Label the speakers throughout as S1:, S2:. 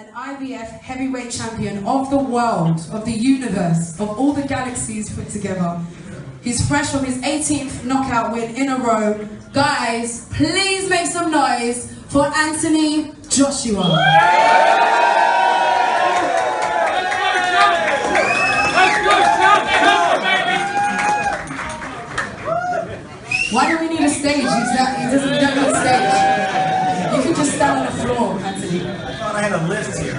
S1: an IBF heavyweight champion of the world, of the universe, of all the galaxies put together. He's fresh from his 18th knockout win in a row. Guys, please make some noise for Anthony Joshua. Why do we need a stage? He doesn't need a stage. You can just stand on the floor, Anthony.
S2: I thought I had a list here.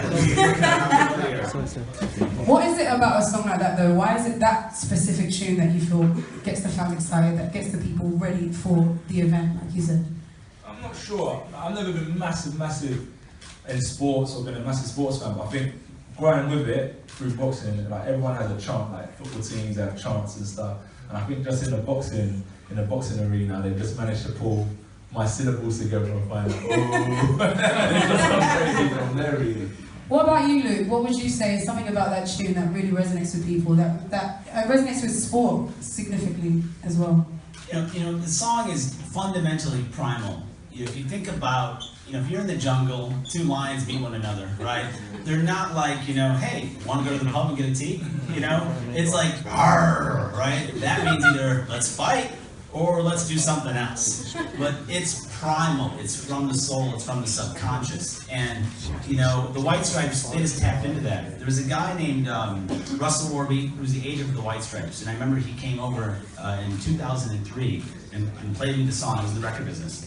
S1: What is it about a song like that though? Why is it that specific tune that you feel gets the fans excited, that gets the people ready for the event, like you said?
S3: I'm not sure. I've never been massive in sports or been a massive sports fan, but I think growing with it through boxing, like everyone has a chant, like football teams have chants and stuff. And I think just in the boxing arena, they just managed to pull my syllables together and find like, oh, and it just goes crazy from there really.
S1: What about you, Luke? What would you say is something about that tune that really resonates with people, that resonates with sport significantly as well?
S2: You know, the song is fundamentally primal. If you think about, if you're in the jungle, two lions meet one another, right? They're not like, hey, want to go to the pub and get a tea? It's like, arr, right? That means either let's fight or let's do something else. But it's primal, it's from the soul, it's from the subconscious. And, the White Stripes, they just tapped into that. There was a guy named Russell Warby, who was the agent for the White Stripes. And I remember he came over in 2003 and played me the song. It was the record business.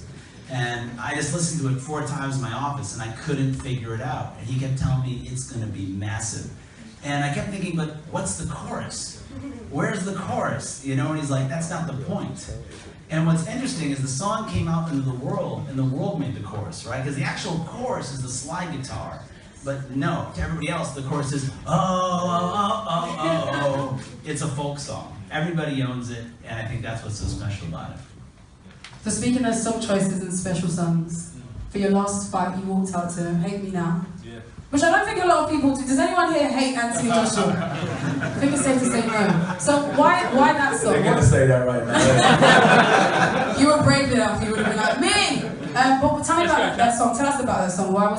S2: And I just listened to it 4 times in my office and I couldn't figure it out. And he kept telling me it's gonna be massive. And I kept thinking, but what's the chorus? Where's the chorus? And he's like, that's not the point. And what's interesting is the song came out into the world and the world made the chorus, right? Because the actual chorus is the slide guitar. But no, to everybody else, the chorus is, oh, oh, oh, oh, oh. It's a folk song. Everybody owns it, and I think that's what's so special about it.
S1: So speaking of song choices and special songs, for your last fight you walked out to Hate Me Now. Yeah. Which I don't think a lot of people do. Does anyone here hate Anthony Joshua? I think it's safe to say no. So why that song?
S3: They're going to say that right now.
S1: You were brave enough, you would have been like, me! But tell me about that song, tell us about that song. Why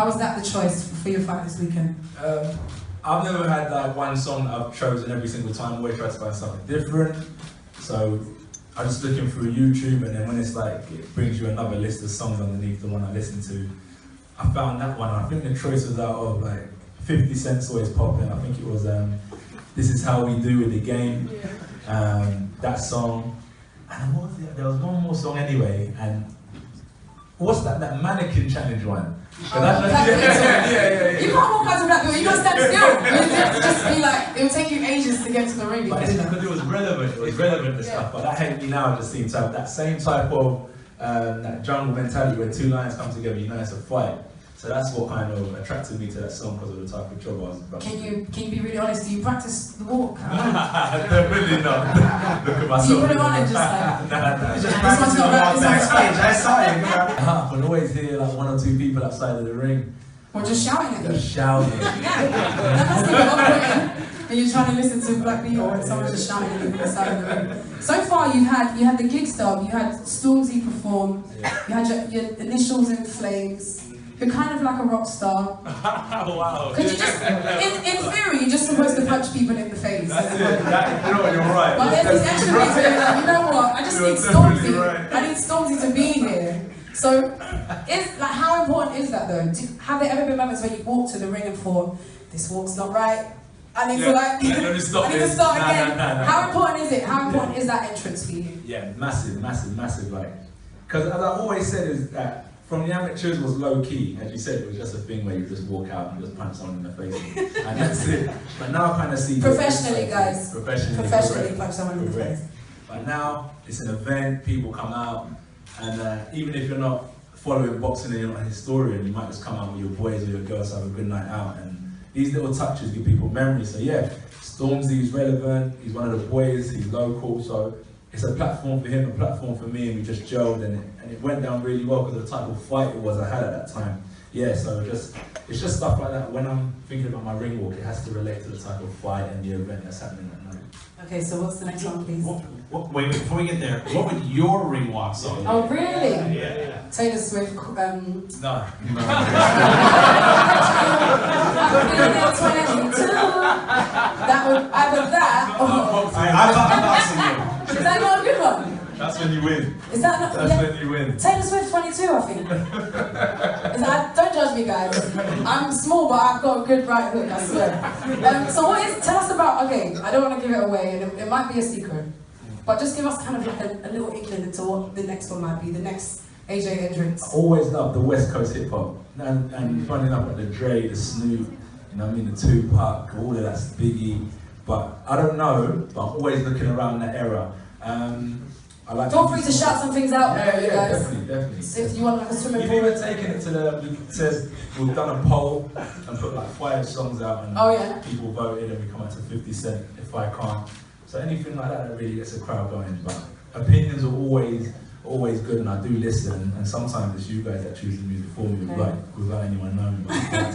S1: was that the choice for your fight this weekend?
S3: I've never had like one song that I've chosen every single time. I always try to find something different. So I'm just looking through YouTube, and then when it's like, it brings you another list of songs underneath the one I listen to, I found that one. I think the choice was out of like 50 Cent's always popping. I think it was This Is How We Do With The Game, that song. And what was it? There was one more song anyway, and what's that mannequin challenge one?
S1: Yeah. You can't walk out to Black People, you can't stand still. You have to just be like, it will take you ages to get to the ring.
S3: But it's because it was relevant to stuff. But that Hate Me Now just seems to have that same type of that jungle mentality where two lions come together, it's a fight. So that's what kind of attracted me to that song, because of the type of job I was about.
S1: Can you be really honest? Do you practice the walk?
S3: Definitely not. Look at myself.
S1: Do you put it on and just like...
S2: This one's not right backstage, I saw it.
S3: But always hear like 1 or 2 people outside of the ring.
S1: Or just shouting at you.
S3: Just shouting.
S1: That must be off-putting. And you're trying to listen to Black People and someone's just shouting at you from the side of the ring. So far you had the gig stub, you had Stormzy perform, you had your initials in flames. You're kind of like a rock star.
S3: Wow.
S1: Because you just, in theory, you're just supposed to punch people in the face.
S3: That's it. You're right.
S1: But there's these extra bits where you're like, you know what? I just need Stormzy. Right. I need Stormzy to be here. So, how important is that though? Have there ever been moments where you walked to the ring and thought, this walk's not right? I need to start again. How important is it? How important is that entrance for you?
S3: Yeah, massive. Like, because as I always said, is that from the amateurs was low key. As you said, it was just a thing where you just walk out and just punch someone in the face, and that's it. But now I kind of see
S1: professionally, guys. Professionally punch someone in the face.
S3: But now it's an event. People come out, and even if you're not following boxing and you're not a historian, you might just come out with your boys or your girls, have a good night out, and these little touches give people memories. So yeah, Stormzy is relevant. He's one of the boys. He's local, so it's a platform for him, a platform for me, and we just gelled, and it went down really well because of the type of fight it was I had at that time. Yeah, so it's just stuff like that. When I'm thinking about my ring walk, it has to relate to the type of fight and the event that's happening that night.
S1: Okay, so what's the next one, please?
S2: Wait, before we get there, what would your ring walk song be?
S1: Oh, really?
S2: Yeah.
S1: Taylor Swift.
S3: No. win.
S1: Is that not?
S3: Definitely win.
S1: Taylor Swift 22, I think. Don't judge me, guys. I'm small, but I've got a good right hook, I swear. So tell us about, okay, I don't want to give it away, and it might be a secret, but just give us kind of like a little inkling into what the next one might be, the next AJ Hendrix.
S3: I always loved the West Coast hip hop, and funny enough, like the Dre, the Snoop, you know what I mean, the Tupac, all of that's Biggie. But I don't know, but I'm always looking around that era. I like.
S1: Feel free to shout some things out there, you guys.
S3: Definitely.
S1: If you want like a swimming pool.
S3: You've even taken it to it says we've done a poll and put like 5 songs out, and people voted, and we come up to 50 Cent, If I Can't. So anything like that really gets a crowd going. But opinions are always good, and I do listen, and sometimes it's you guys that choose the music for me, like without anyone knowing. But I